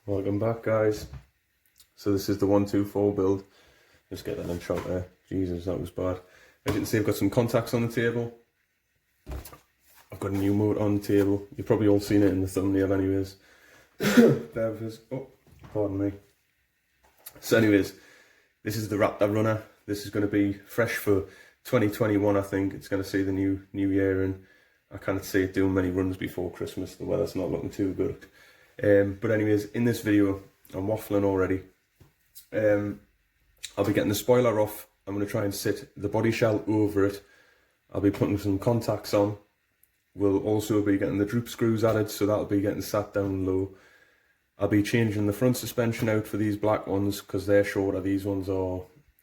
Welcome back, guys. So this is the 124 build. Just get that in shot there. Jesus, that was bad. As you can see, I've got some contacts on the table. I've got a new motor on the table. You've probably all seen it in the thumbnail anyways. There it is. Oh, pardon me. So anyways, this is the Raptor runner. This is going to be fresh for 2021, I think. It's going to see the new year, and I can't see it doing many runs before Christmas. The weather's not looking too good. But anyways, in this video, I'm waffling already. I'll be getting the spoiler off. I'm going to try and sit the body shell over it. I'll be putting some contacts on. We'll also be getting the droop screws added, so that'll be getting sat down low. I'll be changing the front suspension out for these black ones because they're shorter. These ones are,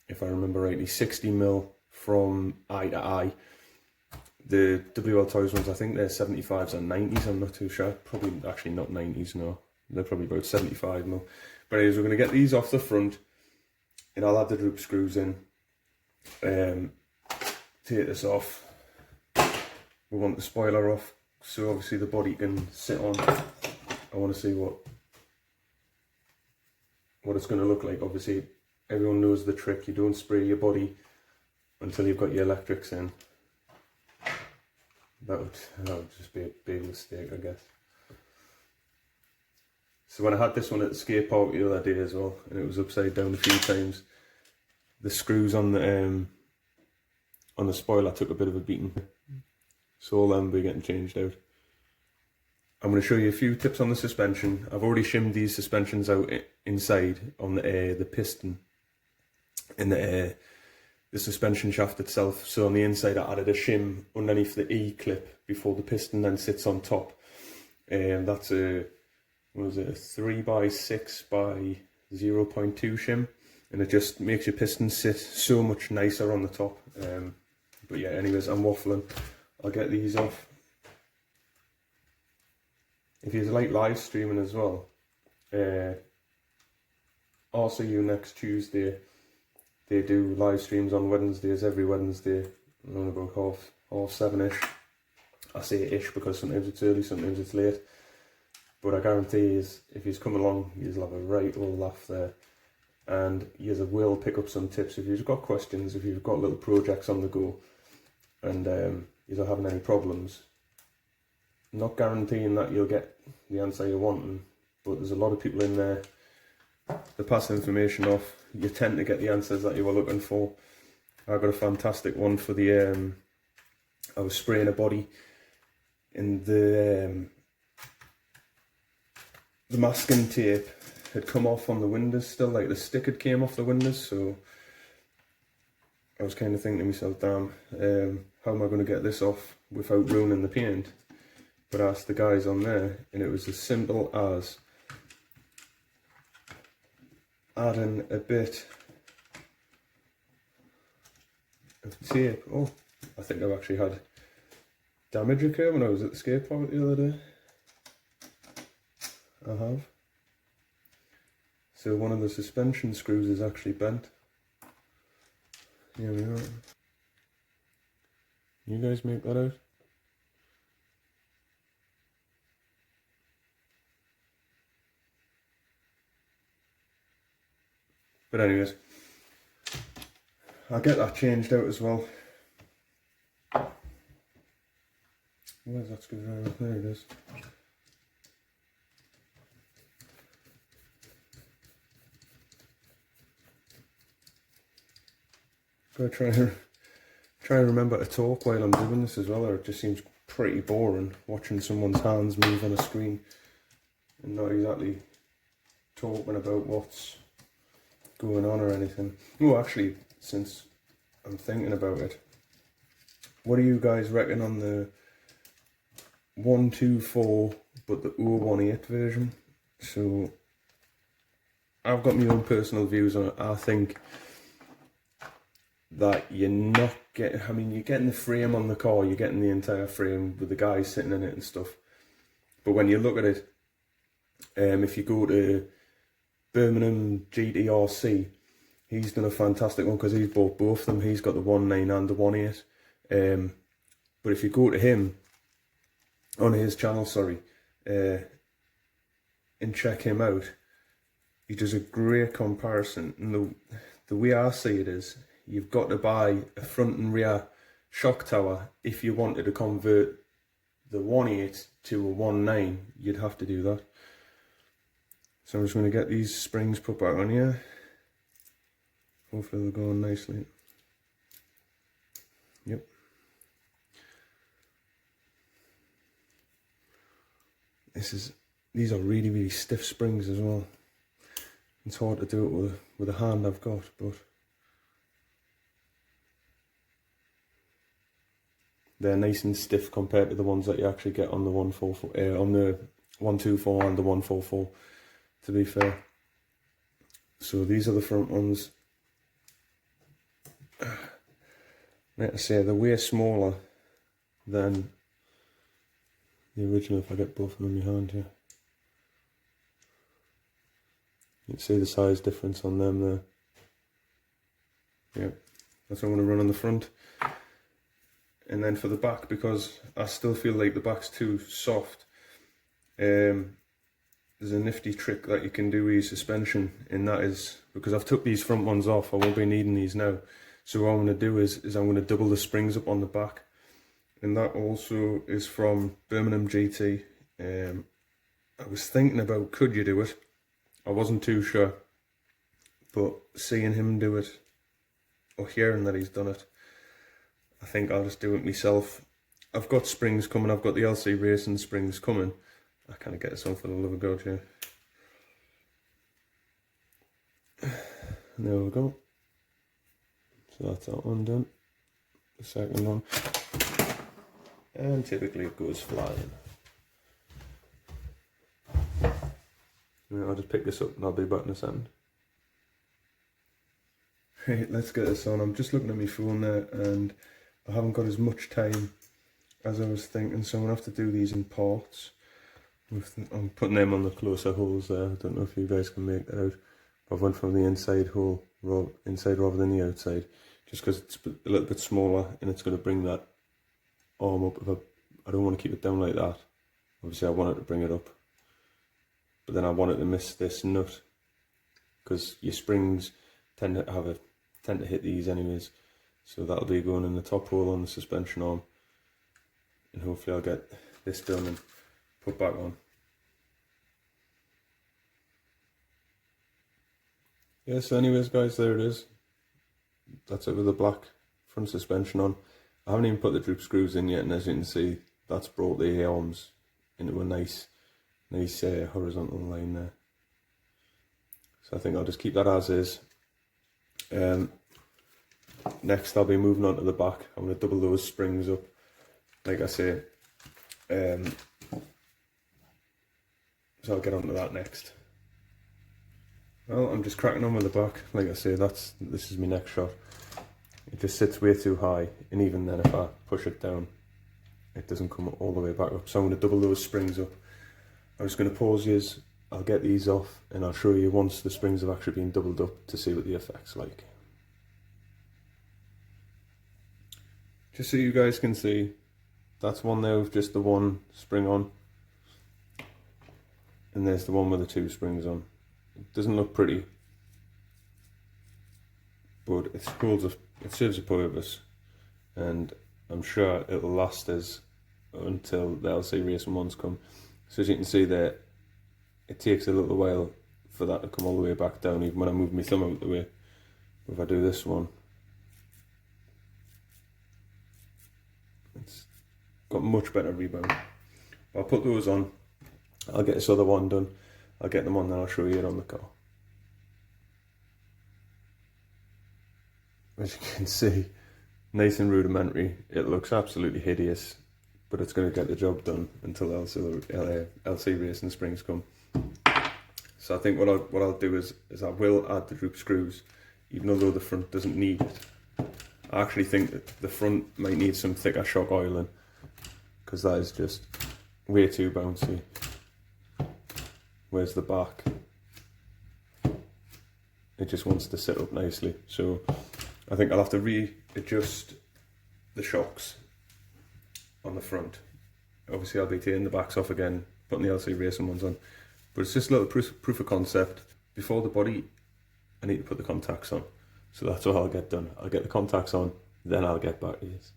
if I remember rightly, 60mm from eye to eye. The Wltoys ones, I think they're 75s and 90s, I'm not too sure. Probably actually not 90s, no. They're probably about 75mm. But anyways, we're going to get these off the front, and I'll add the droop screws in. Take this off. We want the spoiler off, so obviously the body can sit on. I want to see what it's going to look like. Obviously, everyone knows the trick. You don't spray your body until you've got your electrics in. That would just be a big mistake, I guess. So when I had this one at the skate park the other day as well, and it was upside down a few times, the screws on the spoiler took a bit of a beating. So all them will be getting changed out. I'm going to show you a few tips on the suspension. I've already shimmed these suspensions out inside on the piston and the suspension shaft itself. So on the inside I added a shim underneath the E-clip before the piston then sits on top. That's a 3x6 by 0.2 shim, and it just makes your piston sit so much nicer on the top. But yeah, anyways, I'm waffling. I'll get these off. If you like live streaming as well, I'll see you next Tuesday. They do live streams on Wednesdays, every Wednesday, around about half 7ish. I say ish because sometimes it's early, sometimes it's late. But I guarantee is if you come along, you'll have a right old laugh there. And you will pick up some tips if you've got questions, if you've got little projects on the go, and you're not having any problems. I'm not guaranteeing that you'll get the answer you're wanting, but there's a lot of people in there that pass information off. You tend to get the answers that you were looking for. I got a fantastic one for the I was spraying a body and the masking tape had come off on the windows still, like the stick had came off the windows, so I was kind of thinking to myself, damn, how am I going to get this off without ruining the paint? But I asked the guys on there, and it was as simple as adding a bit of tape. Oh, I think I've actually had damage occur when I was at the skate park the other day. I have. So one of the suspension screws is actually bent. Here we are. You guys make that out? But anyways, I'll get that changed out as well. Where's that screwdriver? There it is. Gotta try and remember to talk while I'm doing this as well, or it just seems pretty boring watching someone's hands move on a screen and not exactly talking about what's going on or anything. Oh, actually, since I'm thinking about it, what do you guys reckon on the 124 but the 018 version? So I've got my own personal views on it. I think that you're not getting, I mean, you're getting the frame on the car, you're getting the entire frame with the guys sitting in it and stuff. But when you look at it, if you go to Birmingham GTRC, he's done a fantastic one because he's bought both of them. He's got the 19 and the 18. But if you go to him, on his channel, sorry, and check him out, he does a great comparison. And the way I see it is, you've got to buy a front and rear shock tower if you wanted to convert the 1.8 to a 1.9. You'd have to do that. So I'm just going to get these springs put back on here. Hopefully they'll go on nicely. Yep. These are really, really stiff springs as well. It's hard to do it with a hand I've got, but they're nice and stiff compared to the ones that you actually get on the 144, on the 124 and the 144, to be fair. So these are the front ones. Like I say, they're way smaller than the original if I get both of them in my hand here. You can see the size difference on them there. Yep, that's what I'm going to run on the front. And then for the back, because I still feel like the back's too soft, there's a nifty trick that you can do with your suspension, and that is, because I've took these front ones off, I won't be needing these now. So what I'm going to do is I'm going to double the springs up on the back. And that also is from Birmingham GT. I was thinking about, could you do it? I wasn't too sure, but seeing him do it, or hearing that he's done it, I think I'll just do it myself. I've got springs coming, I've got the LC Racing springs coming. I kind of get this on for the love of God here. There we go. So that's that one done. The second one. And typically it goes flying. I'll just pick this up and I'll be back in a second. Right, let's get this on. I'm just looking at my phone there and I haven't got as much time as I was thinking, so I'm going to have to do these in parts. I'm putting them on the closer holes there. I don't know if you guys can make that out. I've went from the inside hole, inside rather than the outside, just because it's a little bit smaller and it's going to bring that arm up. I don't want to keep it down like that. Obviously I want it to bring it up, but then I want it to miss this nut, because your springs tend to hit these anyways. So that'll be going in the top hole on the suspension arm, and hopefully I'll get this done and put back on. Yeah, so anyways guys, there it is. That's it with the black front suspension on. I haven't even put the droop screws in yet, and as you can see, that's brought the arms into a nice horizontal line there. So I think I'll just keep that as is. Next I'll be moving on to the back. I'm going to double those springs up, like I say. So I'll get onto that next. Well, I'm just cracking on with the back. Like I say, this is my next shot. It just sits way too high, and even then if I push it down, it doesn't come all the way back up. So I'm going to double those springs up. I'm just going to pause these, I'll get these off, and I'll show you once the springs have actually been doubled up to see what the effect's like. Just so you guys can see, that's one there with just the one spring on, and there's the one with the two springs on. It doesn't look pretty, but it serves a purpose, and I'm sure it'll last us until the LC Racing ones come. So as you can see there, it takes a little while for that to come all the way back down, even when I move my thumb out the way. If I do this one, it's got much better rebound. I'll put those on, I'll get this other one done, I'll get them on, then I'll show you it on the car. As you can see, nice and rudimentary. It looks absolutely hideous, but it's going to get the job done until LC Racing springs come. So I think what I'll do is I will add the droop screws, even though the front doesn't need it. I actually think that the front might need some thicker shock oiling, because that is just way too bouncy. Where's the back? It just wants to sit up nicely. So I think I'll have to readjust the shocks on the front. Obviously I'll be taking the backs off again, putting the LC Racing ones on. But it's just a little proof of concept. before the body, I need to put the contacts on. So that's what I'll get done. I'll get the contacts on, then I'll get batteries.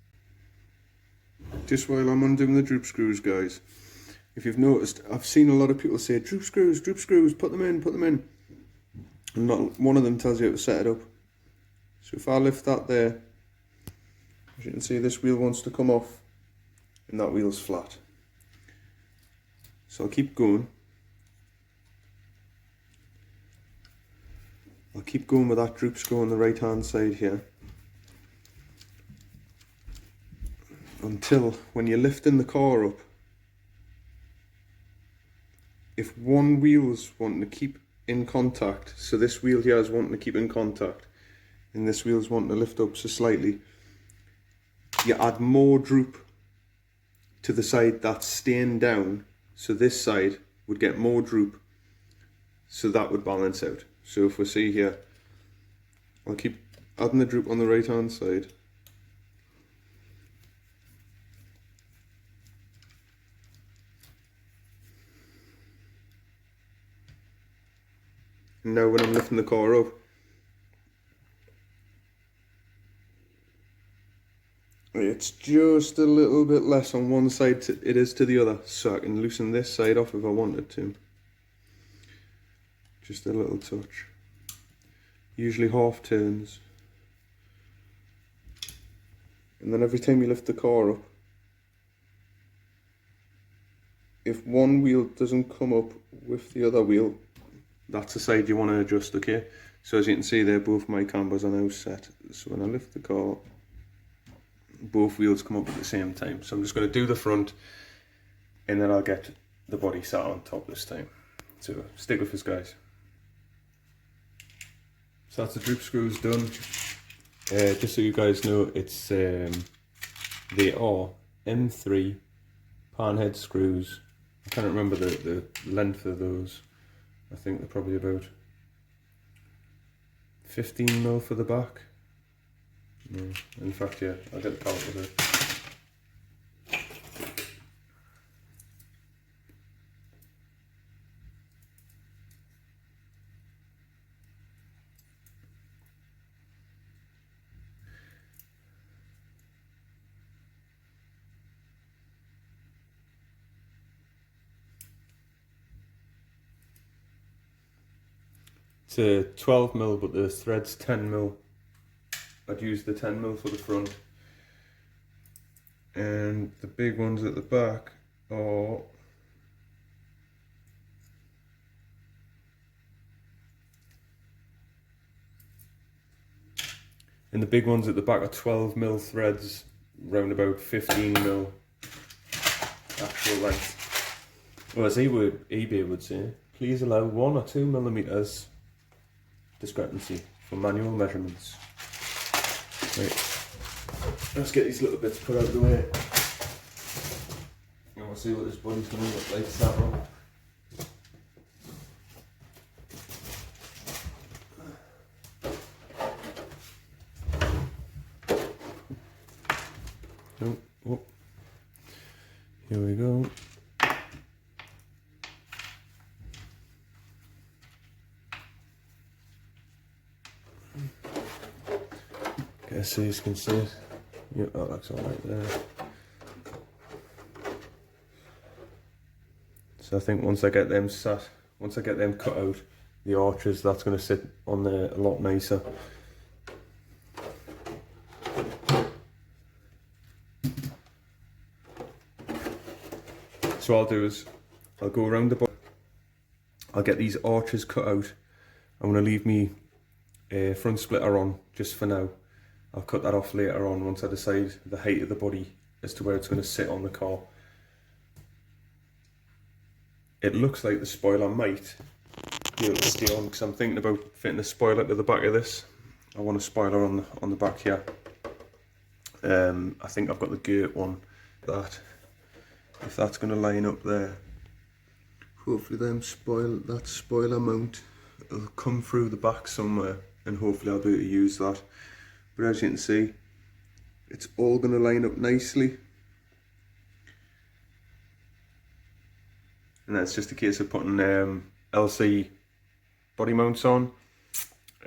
Just while I'm undoing the droop screws, guys, if you've noticed, I've seen a lot of people say, droop screws, put them in, and not one of them tells you how to set it up. So if I lift that there, as you can see, this wheel wants to come off, and that wheel's flat. So I'll keep going. I'll keep going with that droop screw on the right hand side here, until when you're lifting the car up, if one wheel's wanting to keep in contact, so this wheel here is wanting to keep in contact, and this wheel's wanting to lift up so slightly, you add more droop to the side that's staying down, so this side would get more droop, so that would balance out. So if we see here, I'll keep adding the droop on the right hand side. And now when I'm lifting the car up, it's just a little bit less on one side it is to the other, so I can loosen this side off if I wanted to. Just a little touch. Usually half turns. And then every time you lift the car up, if one wheel doesn't come up with the other wheel, that's the side you want to adjust, okay? So as you can see there, both my cambers are now set. So when I lift the car, both wheels come up at the same time. So I'm just going to do the front, and then I'll get the body sat on top this time. So stick with us, guys. So that's the droop screws done. Just so you guys know, it's they are M3 panhead screws. I can't remember the length of those. I think they're probably about 15mm for the back. No, in fact, yeah, I'll get the calculator. It's a 12mm, but the thread's 10mm. I'd use the 10mm for the front. And the big ones at the back are and the big ones at the back are 12mm threads, round about 15mm actual length. Or as eBay would say, please allow 1 or 2mm discrepancy for manual measurements. Right, let's get these little bits put out of the way. And we'll see what this body's going to look like sat on. Oh, whoop. Here we go. So you can see it. Yep, that looks alright there. So I think once I get them sat, once I get them cut out, the arches, that's going to sit on there a lot nicer. So what I'll do is, I'll go around the body, I'll get these arches cut out. I'm going to leave me front splitter on just for now. I'll cut that off later on once I decide the height of the body as to where it's going to sit on the car. It looks like the spoiler might be able to stay on, because I'm thinking about fitting a spoiler to the back of this. I want a spoiler on the back here. I think I've got the Gert one. That, if that's going to line up there, hopefully that spoiler mount will come through the back somewhere, and hopefully I'll be able to use that. But as you can see, it's all going to line up nicely. And that's just a case of putting LC body mounts on.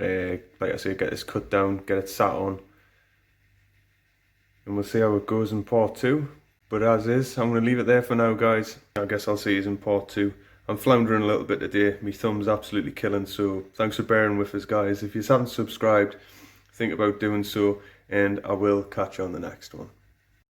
Like I say, get this cut down, get it sat on, and we'll see how it goes in part 2. But as is, I'm going to leave it there for now, guys. I guess I'll see you in part 2. I'm floundering a little bit today. My thumb's absolutely killing, so thanks for bearing with us, guys. If you haven't subscribed, think about doing so, and I will catch you on the next one.